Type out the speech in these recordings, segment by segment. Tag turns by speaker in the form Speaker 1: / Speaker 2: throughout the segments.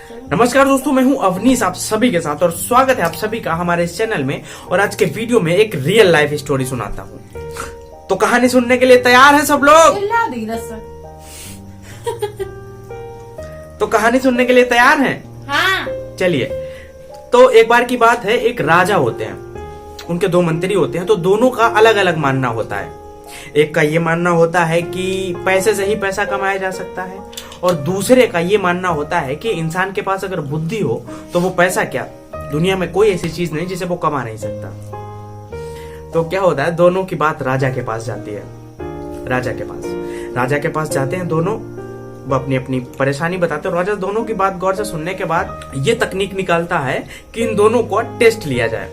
Speaker 1: नमस्कार दोस्तों, मैं हूं अवनीश आप सभी के साथ और स्वागत है आप सभी का हमारे इस चैनल में। और आज के वीडियो में एक रियल लाइफ स्टोरी सुनाता हूं। तो कहानी सुनने के लिए तैयार है सब लोग? तो कहानी सुनने के लिए तैयार हैं?
Speaker 2: हाँ।
Speaker 1: चलिए, तो एक बार की बात है, एक राजा होते हैं, उनके दो मंत्री होते हैं। तो दोनों का अलग अलग मानना होता है। एक का ये मानना होता है कि पैसे से ही पैसा कमाया जा सकता है, और दूसरे का ये मानना होता है कि इंसान के पास अगर बुद्धि हो तो वो पैसा क्या, दुनिया में कोई ऐसी चीज नहीं जिसे वो कमा नहीं सकता। तो क्या होता है, दोनों की बात राजा के पास जाती है। राजा के पास जाते हैं दोनों, वो अपनी अपनी परेशानी बताते हैं। राजा दोनों की बात गौर से सुनने के बाद ये तकनीक निकालता है कि इन दोनों को टेस्ट लिया जाए।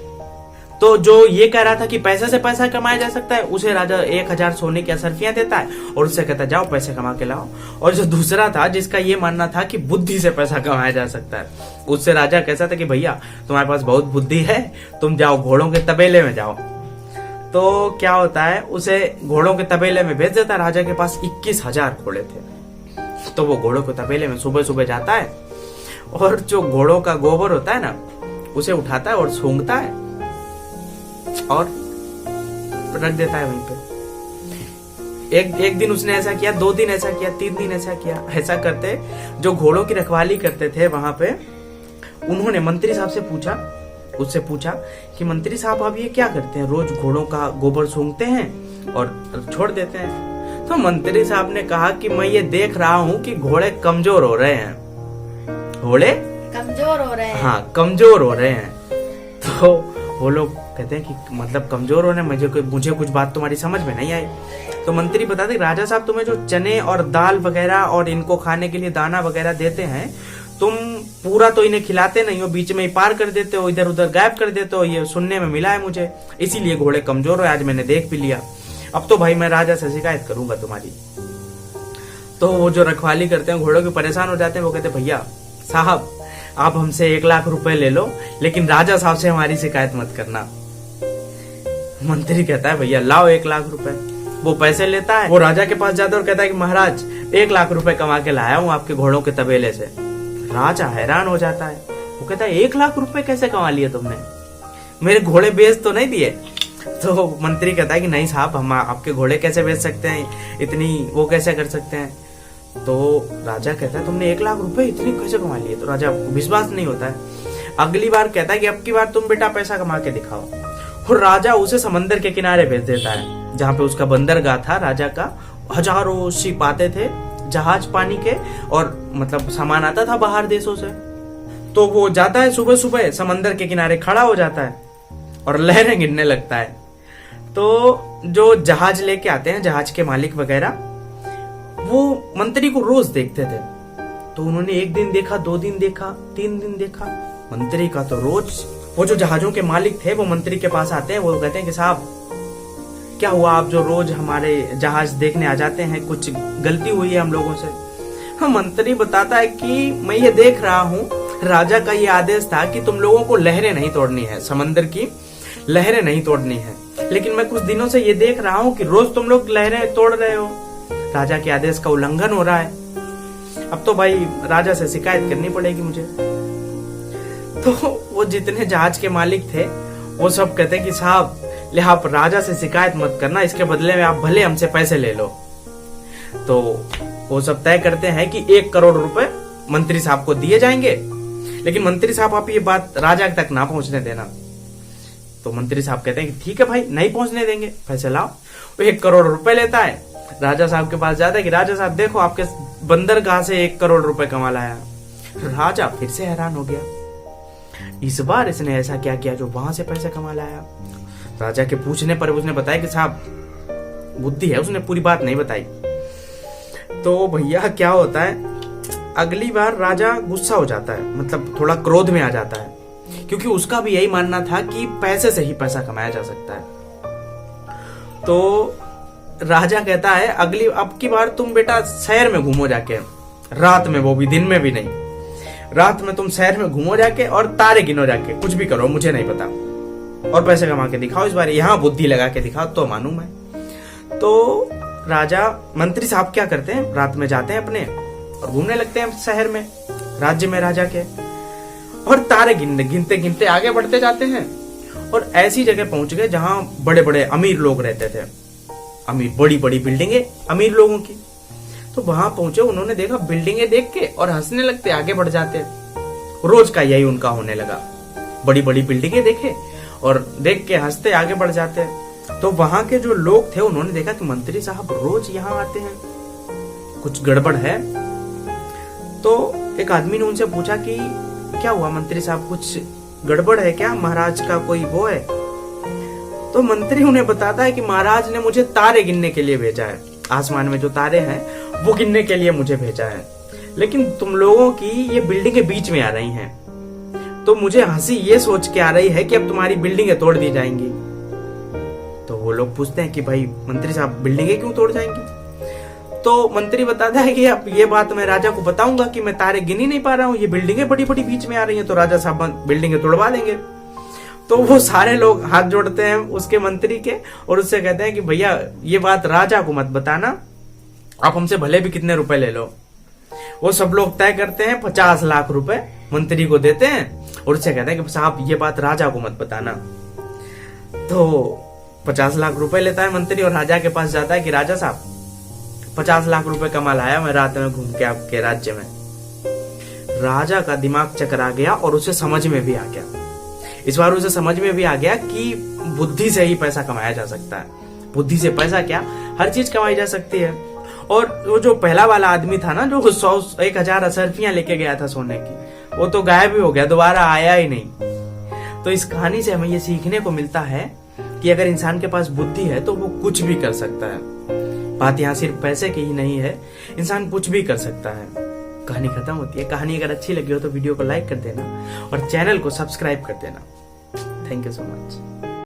Speaker 1: तो जो ये कह रहा था कि पैसे से पैसा कमाया जा सकता है, उसे राजा 1000 सोने की असरफियां देता है और उससे कहता है जाओ पैसे कमा के लाओ। और जो दूसरा था, जिसका ये मानना था कि बुद्धि से पैसा कमाया जा सकता है, उससे राजा कहता था कि भैया तुम्हारे पास बहुत बुद्धि है, तुम जाओ घोड़ों के तबेले में जाओ। तो क्या होता है, उसे घोड़ों के तबेले में भेज देता। राजा के पास 21,000 घोड़े थे। तो वो घोड़ों के तबेले में सुबह सुबह जाता है और जो घोड़ों का गोबर होता है ना, उसे उठाता है और सूंघता है और रख देता है वहीं पे। एक दिन उसने ऐसा किया, 2 दिन ऐसा किया, 3 दिन ऐसा किया। ऐसा करते जो घोड़ों की रखवाली करते थे वहां पे, उन्होंने मंत्री साहब से उससे पूछा कि मंत्री साहब आप ये क्या करते हैं, रोज घोड़ों का गोबर सूंघते हैं और छोड़ देते हैं। तो मंत्री साहब ने कहा कि मैं ये देख रहा हूँ कि घोड़े कमजोर हो रहे हैं। घोड़े
Speaker 2: कमजोर हो रहे हैं।
Speaker 1: हाँ, कमजोर हो रहे हैं। तो वो लोग कहते हैं कि मतलब कमजोर होने, मुझे कुछ बात तुम्हारी समझ में नहीं आई। तो मंत्री बताते राजा साहब तुम्हें जो चने और दाल वगैरह और इनको खाने के लिए दाना वगैरह देते हैं, तुम पूरा तो इन्हें खिलाते नहीं हो, बीच में ही पार कर देते हो, इधर उधर गायब कर देते हो। ये सुनने में मिला है मुझे, इसीलिए घोड़े कमजोर हो। आज मैंने देख भी लिया। अब तो भाई मैं राजा से शिकायत करूंगा तुम्हारी। तो वो जो रखवाली करते हैं घोड़ों के, परेशान हो जाते हैं। वो कहते भैया साहब आप हमसे 1 लाख रुपए ले लो, लेकिन राजा साहब से हमारी शिकायत मत करना। मंत्री कहता है भैया लाओ 1 लाख रुपए। वो पैसे लेता है, वो राजा के पास जाता है और कहता है कि महाराज 1 लाख रुपए कमा के लाया हूँ आपके घोड़ों के तबेले से। राजा हैरान हो जाता है। वो कहता है 1 लाख रुपए कैसे कमा लिए तुमने, मेरे घोड़े बेच तो नहीं दिए? तो मंत्री कहता है कि नहीं साहब, हम आपके घोड़े कैसे बेच सकते हैं, इतनी वो कैसे कर सकते हैं। तो राजा कहता है तुमने 1 लाख रुपए इतनी कैसे कमा लिए? तो राजा को विश्वास नहीं होता है। अगली बार कहता है कि अब की बार तुम बेटा पैसा कमा के दिखाओ। और राजा उसे समंदर के किनारे भेज देता है, जहाँ पे उसका बंदरगाह था राजा का। हजारों शिप आते थे, जहाज पानी के, और मतलब सामान आता था बाहर देशों से। तो वो जाता है सुबह सुबह समंदर के किनारे खड़ा हो जाता है और लहरें गिरने लगता है। तो जो जहाज लेके आते हैं, जहाज के मालिक वगैरह, वो मंत्री को रोज देखते थे। तो उन्होंने 1 दिन देखा, 2 दिन देखा, 3 दिन देखा। मंत्री का तो रोज, वो जो जहाजों के मालिक थे वो मंत्री के पास आते हैं। वो कहते हैं कि साहब क्या हुआ, आप जो रोज हमारे जहाज देखने आ जाते हैं, कुछ गलती हुई है हम लोगों से? हाँ, मंत्री बताता है कि मैं ये देख रहा हूँ, राजा का ये आदेश था कि तुम लोगों को लहरें नहीं तोड़नी है, समंदर की लहरें नहीं तोड़नी है। लेकिन मैं कुछ दिनों से ये देख रहा हूँ कि रोज तुम लोग लहरें तोड़ रहे हो। राजा के आदेश का उल्लंघन हो रहा है। अब तो भाई राजा से शिकायत करनी पड़ेगी मुझे। तो वो जितने जहाज के मालिक थे वो सब कहते हैं कि साहब ले आप राजा से शिकायत मत करना, इसके बदले में आप भले हमसे पैसे ले लो। तो वो सब तय करते हैं कि 1 करोड़ रुपए मंत्री साहब को दिए जाएंगे, लेकिन मंत्री साहब आप ये बात राजा तक ना पहुंचने देना। तो मंत्री साहब कहते हैं कि ठीक है भाई, नहीं पहुंचने देंगे, पैसे लाओ। वो 1 करोड़ रुपए लेता है, राजा साहब के पास जाता है कि राजा साहब देखो आपके बंदरगाह से 1 करोड़ रुपए कमा लाया। राजा फिर से हैरान हो गया, इस बार इसने ऐसा क्या किया जो वहां से पैसे कमा लाया? राजा के पूछने पर उसने बताया कि साहब बुद्धि है, उसने पूरी बात नहीं बताई। तो भैया क्या होता है, अगली बार राजा गुस्सा हो जाता है, मतलब थोड़ा क्रोध में आ जाता है, क्योंकि उसका भी यही मानना था कि पैसे से ही पैसा कमाया जा सकता है। तो राजा कहता है अब की बार तुम बेटा शहर में घूमो जाके, रात में, वो भी दिन में भी नहीं, रात में तुम शहर में घूमो जाके और तारे गिनो जाके, कुछ भी करो मुझे नहीं पता, और पैसे कमा के दिखाओ। इस बार यहाँ बुद्धि लगा के दिखाओ तो मानू मैं। तो राजा, मंत्री साहब क्या करते हैं, रात में जाते हैं अपने और घूमने लगते हैं शहर में। राज्य में राजा के, और तारे गिनते गिनते आगे बढ़ते जाते हैं और ऐसी जगह पहुंच गए जहां बड़े बड़े अमीर लोग रहते थे, अमीर बड़ी बड़ी बिल्डिंगें अमीर लोगों की। तो वहां पहुंचे, उन्होंने देखा बिल्डिंगें देख के और हंसने लगते, आगे बढ़ जाते। रोज का यही उनका होने लगा, बड़ी बड़ी बिल्डिंगें देखे और देख के हंसते आगे बढ़ जाते। तो वहां के जो लोग थे उन्होंने देखा कि मंत्री साहब रोज यहाँ आते हैं, कुछ गड़बड़ है। तो एक आदमी ने उनसे पूछा कि क्या हुआ मंत्री साहब, कुछ गड़बड़ है क्या, महाराज का कोई वो है? तो मंत्री उन्हें बताता है कि महाराज ने मुझे तारे गिनने के लिए भेजा है, आसमान में जो तारे हैं वो गिनने के लिए मुझे भेजा है, लेकिन तुम लोगों की ये बिल्डिंगें बीच में आ रही हैं, तो मुझे हंसी ये सोच के आ रही है कि अब तुम्हारी बिल्डिंगें तोड़ दी जाएंगी। तो वो लोग पूछते हैं कि भाई मंत्री साहब बिल्डिंगें क्यों तोड़ जाएंगी? तो मंत्री बताता है कि अब ये बात मैं राजा को बताऊंगा कि मैं तारे गिन ही नहीं पा रहा हूँ, ये बिल्डिंगें बड़ी बड़ी बीच में आ रही हैं, तो राजा साहब बिल्डिंगें तोड़वा देंगे। तो वो सारे लोग हाथ जोड़ते हैं उसके मंत्री के और उससे कहते हैं कि भैया ये बात राजा को मत बताना, आप हमसे भले भी कितने रुपए ले लो। वो सब लोग तय करते हैं 50 लाख रुपए मंत्री को देते हैं और उससे कहते हैं कि साहब ये बात राजा को मत बताना। तो 50 लाख रुपए लेता है मंत्री और राजा के पास जाता है कि राजा साहब 50 लाख रुपए का माल आया, मैं रात में घूम के आपके राज्य में। राजा का दिमाग चकरा गया और उसे समझ में भी आ गया, इस बार उसे समझ में भी आ गया कि बुद्धि से ही पैसा कमाया जा सकता है। बुद्धि से पैसा क्या, हर चीज कमाई जा सकती है। और वो जो पहला वाला आदमी था ना, जो 100-1000 असरफियां लेके गया था सोने की, वो तो गायब ही हो गया, दोबारा आया ही नहीं। तो इस कहानी से हमें ये सीखने को मिलता है कि अगर इंसान के पास बुद्धि है तो वो कुछ भी कर सकता है। बात यहाँ सिर्फ पैसे की ही नहीं है, इंसान कुछ भी कर सकता है। कहानी खत्म होती है। कहानी अगर अच्छी लगी हो तो वीडियो को लाइक कर देना और चैनल को सब्सक्राइब कर देना। Thank you so much.